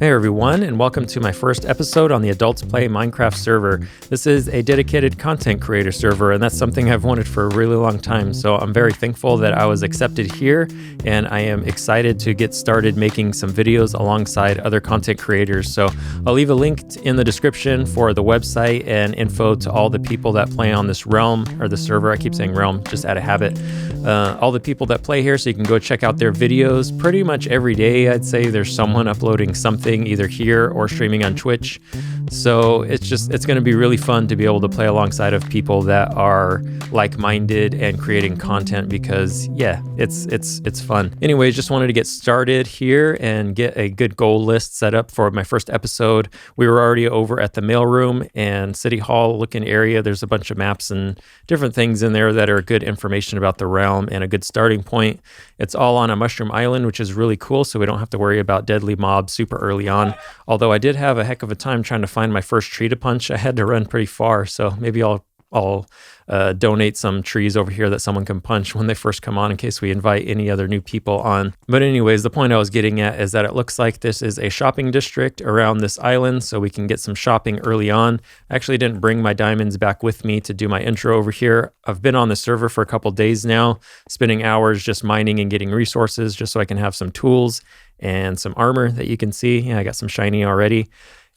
Hey everyone, and welcome to my first episode on the Adults Play Minecraft server. This is a dedicated content creator server, and that's something I've wanted for a really long time. So I'm very thankful that I was accepted here, and I am excited to get started making some videos alongside other content creators. So I'll leave a link in the description for the website and info to all the people that play on this realm, or the server. I keep saying realm, just out of habit. All the people that play here, so you can go check out their videos. Pretty much every day, I'd say there's someone uploading something either here or streaming on Twitch. So it's going to be really fun to be able to play alongside of people that are like-minded and creating content because yeah, it's fun. Anyways, just wanted to get started here and get a good goal list set up for my first episode. We were already over at the mailroom and City Hall looking area. There's a bunch of maps and different things in there that are good information about the realm and a good starting point. It's all on a mushroom island, which is really cool, so we don't have to worry about deadly mobs super early on. Although I did have a heck of a time trying to find my first tree to punch. I had to run pretty far, so maybe I'll donate some trees over here that someone can punch when they first come on in case we invite any other new people on. But anyways, the point I was getting at is that it looks like this is a shopping district around this island, so we can get some shopping early on. I actually didn't bring my diamonds back with me to do my intro over here. I've been on the server for a couple days now, spending hours just mining and getting resources just so I can have some tools and some armor that you can see. Yeah, I got some shiny already.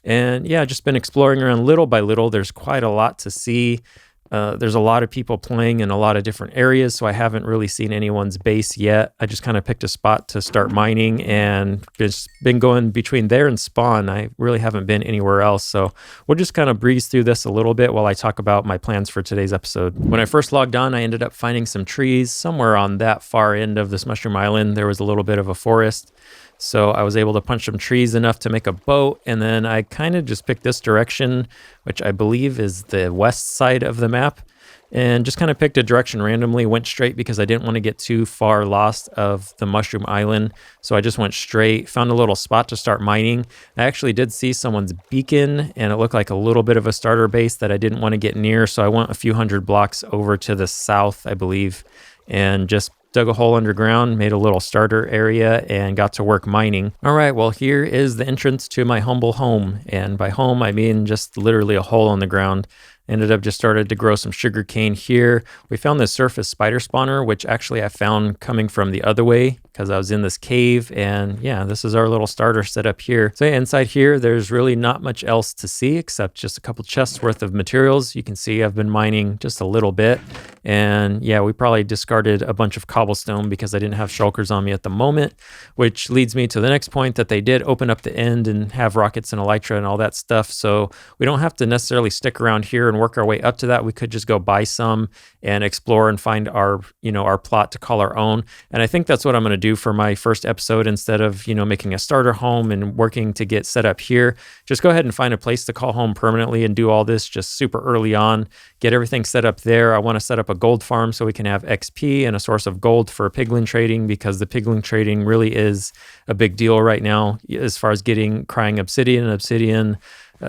And yeah, just been exploring around little by little. There's quite a lot to see. There's a lot of people playing in a lot of different areas, so I haven't really seen anyone's base yet. I just kind of picked a spot to start mining and just been going between there and spawn. I really haven't been anywhere else, so we'll just kind of breeze through this a little bit while I talk about my plans for today's episode. When I first logged on, I ended up finding some trees somewhere on that far end of this mushroom island. There was a little bit of a forest. So I was able to punch some trees enough to make a boat, and then I kind of just picked this direction, which I believe is the west side of the map, and just kind of picked a direction randomly, went straight because I didn't want to get too far lost of the mushroom island. So I just went straight, found a little spot to start mining. I actually did see someone's beacon, and it looked like a little bit of a starter base that I didn't want to get near, so I went a few hundred blocks over to the south, I believe, and just dug a hole underground, made a little starter area, and got to work mining. All right, well, here is the entrance to my humble home. And by home, I mean just literally a hole in the ground. Ended up just started to grow some sugarcane here. We found this surface spider spawner, which actually I found coming from the other way because I was in this cave. And yeah, this is our little starter set up here. So yeah, inside here, there's really not much else to see except just a couple chests worth of materials. You can see I've been mining just a little bit. And yeah, we probably discarded a bunch of cobblestone because I didn't have shulkers on me at the moment, which leads me to the next point that they did open up the end and have rockets and elytra and all that stuff. So we don't have to necessarily stick around here and work our way up to that. We could just go buy some and explore and find our plot to call our own. And I think that's what I'm going to do for my first episode. Instead of, making a starter home and working to get set up here, just go ahead and find a place to call home permanently and do all this just super early on, get everything set up there. I want to set up a gold farm so we can have XP and a source of gold for piglin trading, because the piglin trading really is a big deal right now as far as getting crying obsidian,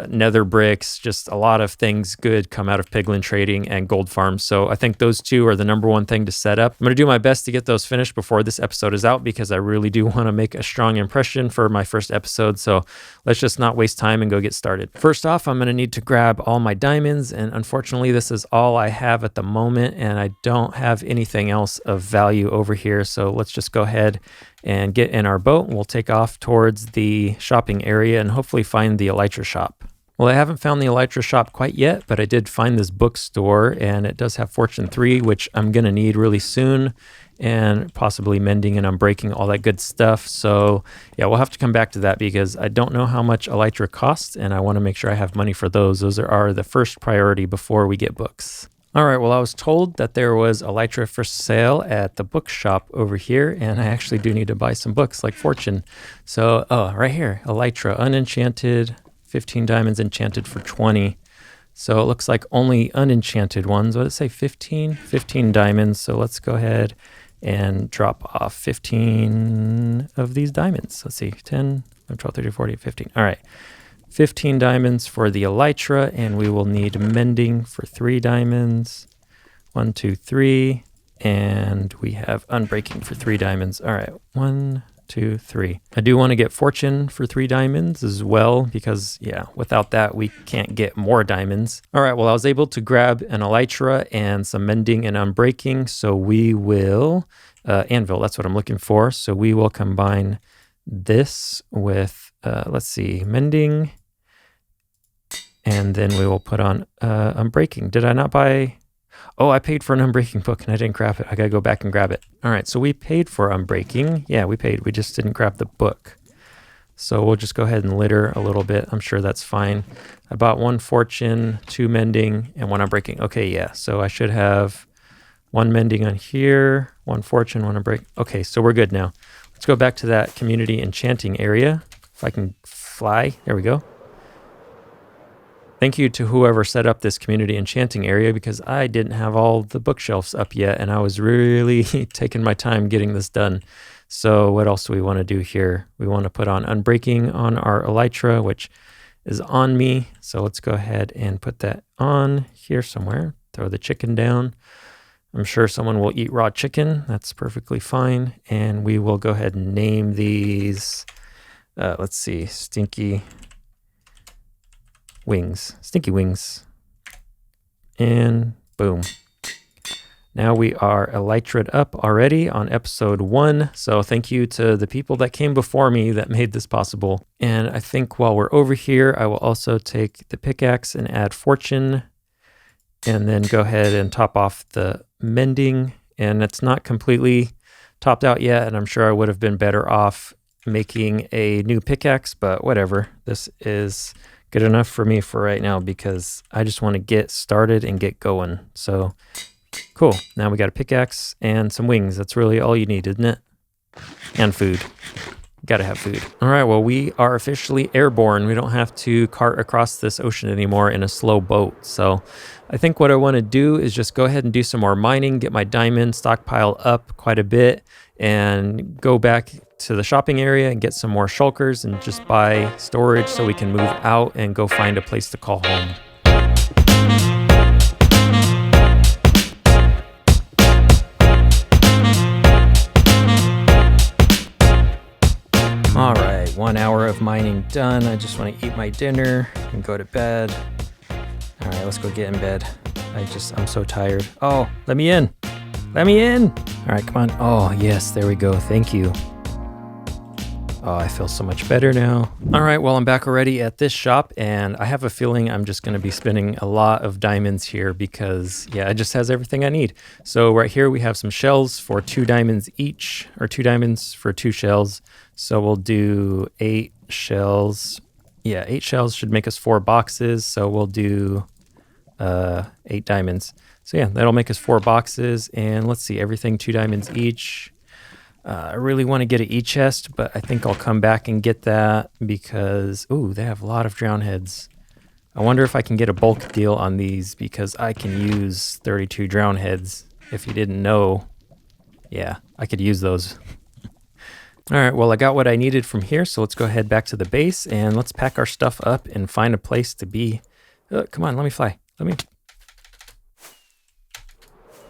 nether bricks, just a lot of things good come out of piglin trading and gold farms. So I think those two are the number one thing to set up. I'm going to do my best to get those finished before this episode is out because I really do want to make a strong impression for my first episode. So let's just not waste time and go get started. First off, I'm going to need to grab all my diamonds, and unfortunately this is all I have at the moment, and I don't have anything else of value over here. So let's just go ahead and get in our boat. We'll take off towards the shopping area and hopefully find the elytra shop. Well, I haven't found the elytra shop quite yet, but I did find this bookstore, and it does have Fortune 3, which I'm going to need really soon, and possibly mending and unbreaking, all that good stuff. So yeah, we'll have to come back to that because I don't know how much elytra costs, and I want to make sure I have money for those. Those are the first priority before we get books. All right, well, I was told that there was elytra for sale at the bookshop over here, and I actually do need to buy some books like Fortune. So, right here, elytra, unenchanted, 15 diamonds, enchanted for 20. So it looks like only unenchanted ones. What did it say, 15? 15 diamonds. So let's go ahead and drop off 15 of these diamonds. Let's see, 10, 12, 13, 14, 15. All right. 15 diamonds for the elytra, and we will need mending for 3 diamonds. 1, 2, 3. And we have unbreaking for 3 diamonds. All right, 1, 2, 3. I do want to get fortune for 3 diamonds as well because, yeah, without that, we can't get more diamonds. All right, well, I was able to grab an elytra and some mending and unbreaking, so we will, anvil, that's what I'm looking for. So we will combine this with, let's see, mending, and then we will put on unbreaking. Did I not buy... Oh, I paid for an unbreaking book and I didn't grab it. I gotta go back and grab it. All right, so we paid for unbreaking. Yeah, we paid. We just didn't grab the book. So we'll just go ahead and litter a little bit. I'm sure that's fine. I bought 1 fortune, 2 mending, and 1 unbreaking. Okay, yeah. So I should have 1 mending on here, 1 fortune, 1 unbreaking. Okay, so we're good now. Let's go back to that community enchanting area. If I can fly. There we go. Thank you to whoever set up this community enchanting area because I didn't have all the bookshelves up yet and I was really taking my time getting this done. So what else do we want to do here? We want to put on unbreaking on our elytra, which is on me. So let's go ahead and put that on here somewhere. Throw the chicken down. I'm sure someone will eat raw chicken. That's perfectly fine. And we will go ahead and name these, let's see, stinky wings, and boom. Now we are elytra'd up already on episode 1. So thank you to the people that came before me that made this possible. And I think while we're over here, I will also take the pickaxe and add fortune and then go ahead and top off the mending. And it's not completely topped out yet. And I'm sure I would have been better off making a new pickaxe, but whatever. This is good enough for me for right now because I just want to get started and get going. So cool. Now we got a pickaxe and some wings. That's really all you need, isn't it? And food. Gotta have food. All right, well, we are officially airborne. We don't have to cart across this ocean anymore in a slow boat. So I think what I want to do is just go ahead and do some more mining, get my diamond stockpile up quite a bit, and go back to the shopping area and get some more shulkers and just buy storage so we can move out and go find a place to call home. All right, 1 hour of mining done. I just want to eat my dinner and go to bed. All right, let's go get in bed. I'm so tired. Oh, let me in. Let me in. All right, come on. Oh, yes, there we go. Thank you. Oh, I feel so much better now. All right, well, I'm back already at this shop, and I have a feeling I'm just going to be spending a lot of diamonds here because, yeah, it just has everything I need. So right here we have some shells for 2 diamonds each, or 2 diamonds for 2 shells. So we'll do 8 shells. Yeah, 8 shells should make us 4 boxes. So we'll do 8 diamonds. So yeah, that'll make us 4 boxes. And let's see, everything 2 diamonds each. I really want to get an e-chest, but I think I'll come back and get that because, ooh, they have a lot of drown heads. I wonder if I can get a bulk deal on these because I can use 32 drown heads. If you didn't know, yeah, I could use those. All right, well, I got what I needed from here, so let's go ahead back to the base and let's pack our stuff up and find a place to be. Come on, let me fly. Let me.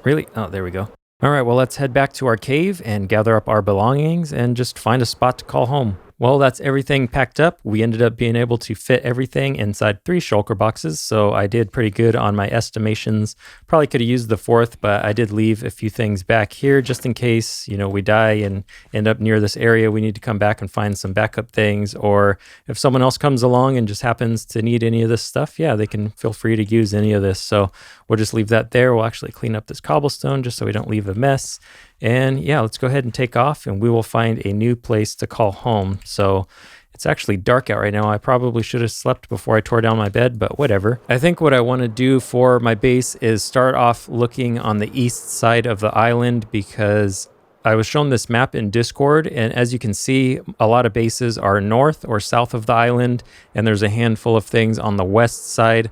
Really? Oh, there we go. All right, well, let's head back to our cave and gather up our belongings and just find a spot to call home. Well, that's everything packed up. We ended up being able to fit everything inside 3 shulker boxes, so I did pretty good on my estimations. Probably could have used the 4th, but I did leave a few things back here just in case, you know, we die and end up near this area. We need to come back and find some backup things, or if someone else comes along and just happens to need any of this stuff, yeah, they can feel free to use any of this. So we'll just leave that there. We'll actually clean up this cobblestone just so we don't leave a mess. And yeah, let's go ahead and take off and we will find a new place to call home. So it's actually dark out right now. I probably should have slept before I tore down my bed, but whatever. I think what I want to do for my base is start off looking on the east side of the island because I was shown this map in Discord, and as you can see, a lot of bases are north or south of the island, and there's a handful of things on the west side,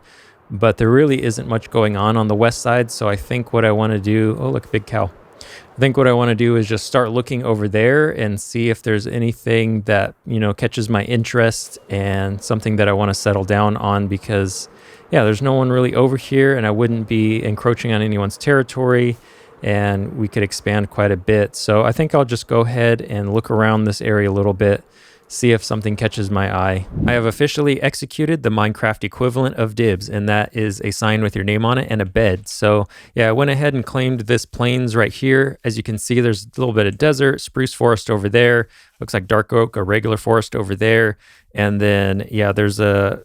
but there really isn't much going on the west side. So I think what I want to do, oh look, big cow. I think what I want to do is just start looking over there and see if there's anything that, you know, catches my interest and something that I want to settle down on because, yeah, there's no one really over here and I wouldn't be encroaching on anyone's territory. and we could expand quite a bit. So I think I'll just go ahead and look around this area a little bit, see if something catches my eye. I have officially executed the Minecraft equivalent of dibs, and that is a sign with your name on it and a bed. So yeah, I went ahead and claimed this plains right here. As you can see, there's a little bit of desert, spruce forest over there. Looks like dark oak, a regular forest over there. And then, yeah, there's the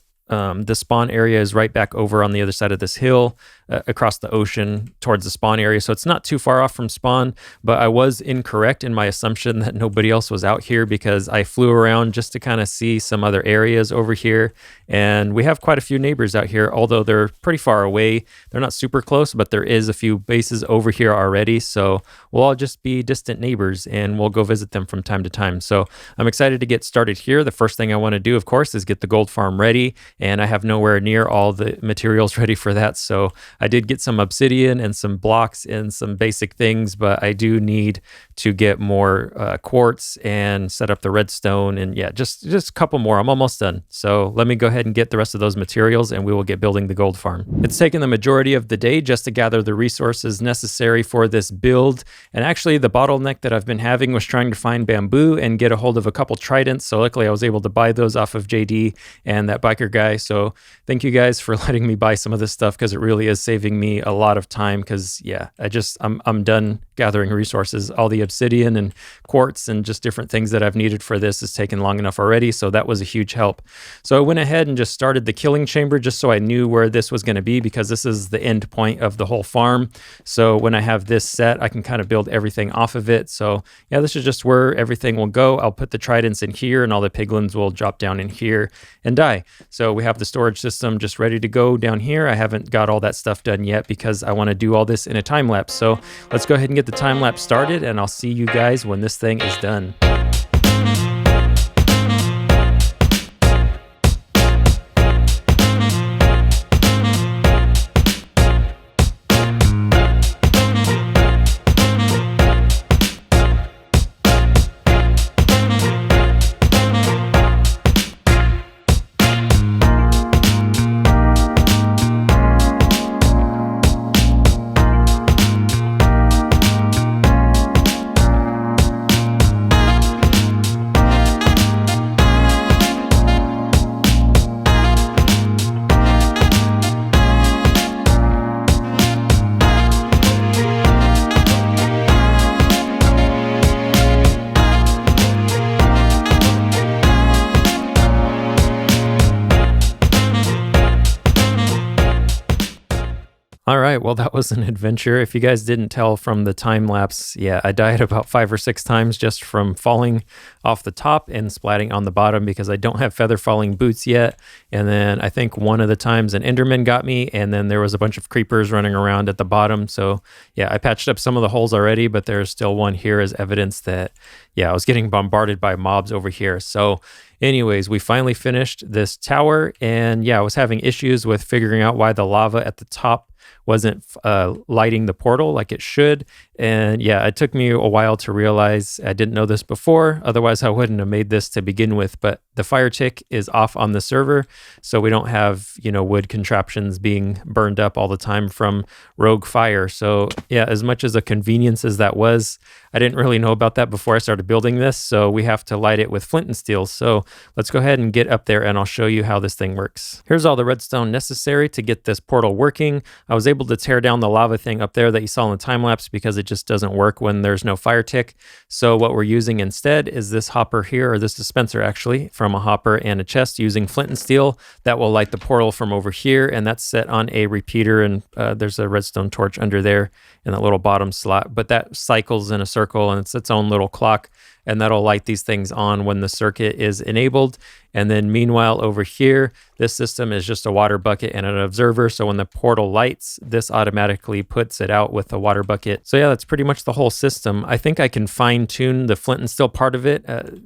spawn area is right back over on the other side of this hill, across the ocean towards the spawn area. So it's not too far off from spawn, but I was incorrect in my assumption that nobody else was out here because I flew around just to kind of see some other areas over here. And we have quite a few neighbors out here, although they're pretty far away. They're not super close, but there is a few bases over here already. So we'll all just be distant neighbors and we'll go visit them from time to time. So I'm excited to get started here. The first thing I want to do, of course, is get the gold farm ready. And I have nowhere near all the materials ready for that. So I did get some obsidian and some blocks and some basic things, but I do need to get more quartz and set up the redstone. And yeah, just a couple more. I'm almost done. So let me go ahead and get the rest of those materials and we will get building the gold farm. It's taken the majority of the day just to gather the resources necessary for this build. And actually the bottleneck that I've been having was trying to find bamboo and get a hold of a couple tridents. So luckily I was able to buy those off of JD and that biker guy. So thank you guys for letting me buy some of this stuff because it really is saving me a lot of time because yeah, I'm done gathering resources. All the obsidian and quartz and just different things that I've needed for this has taken long enough already. So that was a huge help. So I went ahead and just started the killing chamber just so I knew where this was going to be because this is the end point of the whole farm. So when I have this set, I can kind of build everything off of it. So yeah, this is just where everything will go. I'll put the tridents in here and all the piglins will drop down in here and die. So we have the storage system just ready to go down here. I haven't got all that stuff done yet because I want to do all this in a time lapse. So let's go ahead and get the time lapse started and I'll see you guys when this thing is done. All right, well, that was an adventure. If you guys didn't tell from the time lapse, yeah, I died about 5 or 6 times just from falling off the top and splatting on the bottom because I don't have feather falling boots yet. And then I think one of the times an Enderman got me, and then there was a bunch of creepers running around at the bottom. So yeah, I patched up some of the holes already, but there's still one here as evidence that, yeah, I was getting bombarded by mobs over here. So anyways, we finally finished this tower, and yeah, I was having issues with figuring out why the lava at the top wasn't lighting the portal like it should. And yeah, it took me a while to realize I didn't know this before. Otherwise, I wouldn't have made this to begin with. But the fire tick is off on the server, so we don't have, wood contraptions being burned up all the time from rogue fire. So yeah, as much as a convenience as that was, I didn't really know about that before I started building this. So we have to light it with flint and steel. So let's go ahead and get up there and I'll show you how this thing works. Here's all the redstone necessary to get this portal working. I was able to tear down the lava thing up there that you saw in the time lapse because it just doesn't work when there's no fire tick. So what we're using instead is this hopper here, or this dispenser actually, from a hopper and a chest using flint and steel that will light the portal from over here. And that's set on a repeater, and there's a redstone torch under there in that little bottom slot, but that cycles in a circle and it's its own little clock, and that'll light these things on when the circuit is enabled. And then meanwhile over here, this system is just a water bucket and an observer. So when the portal lights, this automatically puts it out with the water bucket. So yeah, that's pretty much the whole system. I think I can fine tune the flint and steel part of it.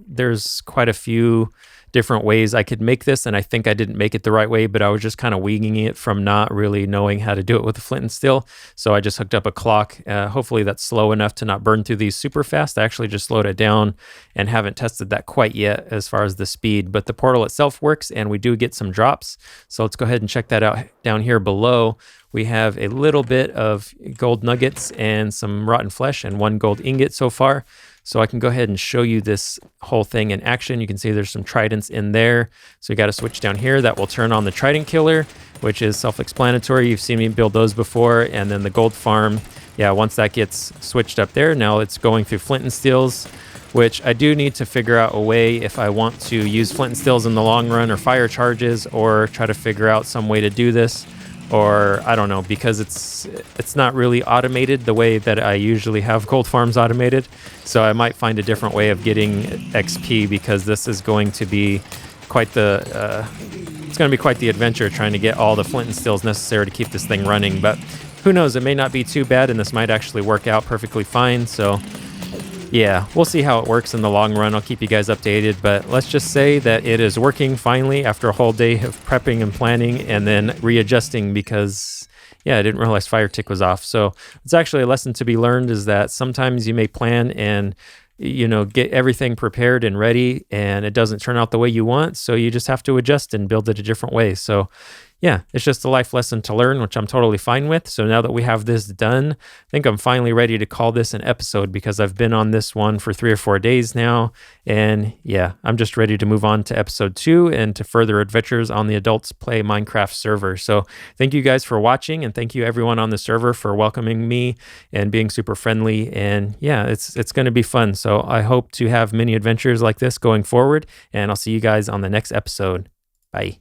There's quite a few different ways I could make this, and I think I didn't make it the right way, but I was just kind of winging it from not really knowing how to do it with a flint and steel. So I just hooked up a clock. Hopefully that's slow enough to not burn through these super fast. I actually just slowed it down and haven't tested that quite yet as far as the speed, but the portal itself works and we do get some drops. So let's go ahead and check that out. Down here below, we have a little bit of gold nuggets and some rotten flesh and 1 gold ingot so far. So I can go ahead and show you this whole thing in action. You can see there's some tridents in there. So you got to switch down here. That will turn on the trident killer, which is self-explanatory. You've seen me build those before. And then the gold farm, yeah, once that gets switched up there, now it's going through flint and steels, which I do need to figure out a way if I want to use flint and steels in the long run or fire charges, or try to figure out some way to do this. Or I don't know, because it's not really automated the way that I usually have gold farms automated. So I might find a different way of getting XP, because this is going to be quite the adventure trying to get all the flint and steels necessary to keep this thing running. But who knows, it may not be too bad, and this might actually work out perfectly fine. So yeah, we'll see how it works in the long run. I'll keep you guys updated, but let's just say that it is working finally after a whole day of prepping and planning and then readjusting, because yeah, I didn't realize fire tick was off. So it's actually a lesson to be learned, is that sometimes you may plan and get everything prepared and ready, and it doesn't turn out the way you want. So you just have to adjust and build it a different way. So yeah, it's just a life lesson to learn, which I'm totally fine with. So now that we have this done, I think I'm finally ready to call this an episode, because I've been on this one for 3 or 4 days now. And yeah, I'm just ready to move on to episode 2 and to further adventures on the Adults Play Minecraft server. So thank you guys for watching, and thank you everyone on the server for welcoming me and being super friendly. And yeah, it's going to be fun. So I hope to have many adventures like this going forward, and I'll see you guys on the next episode. Bye.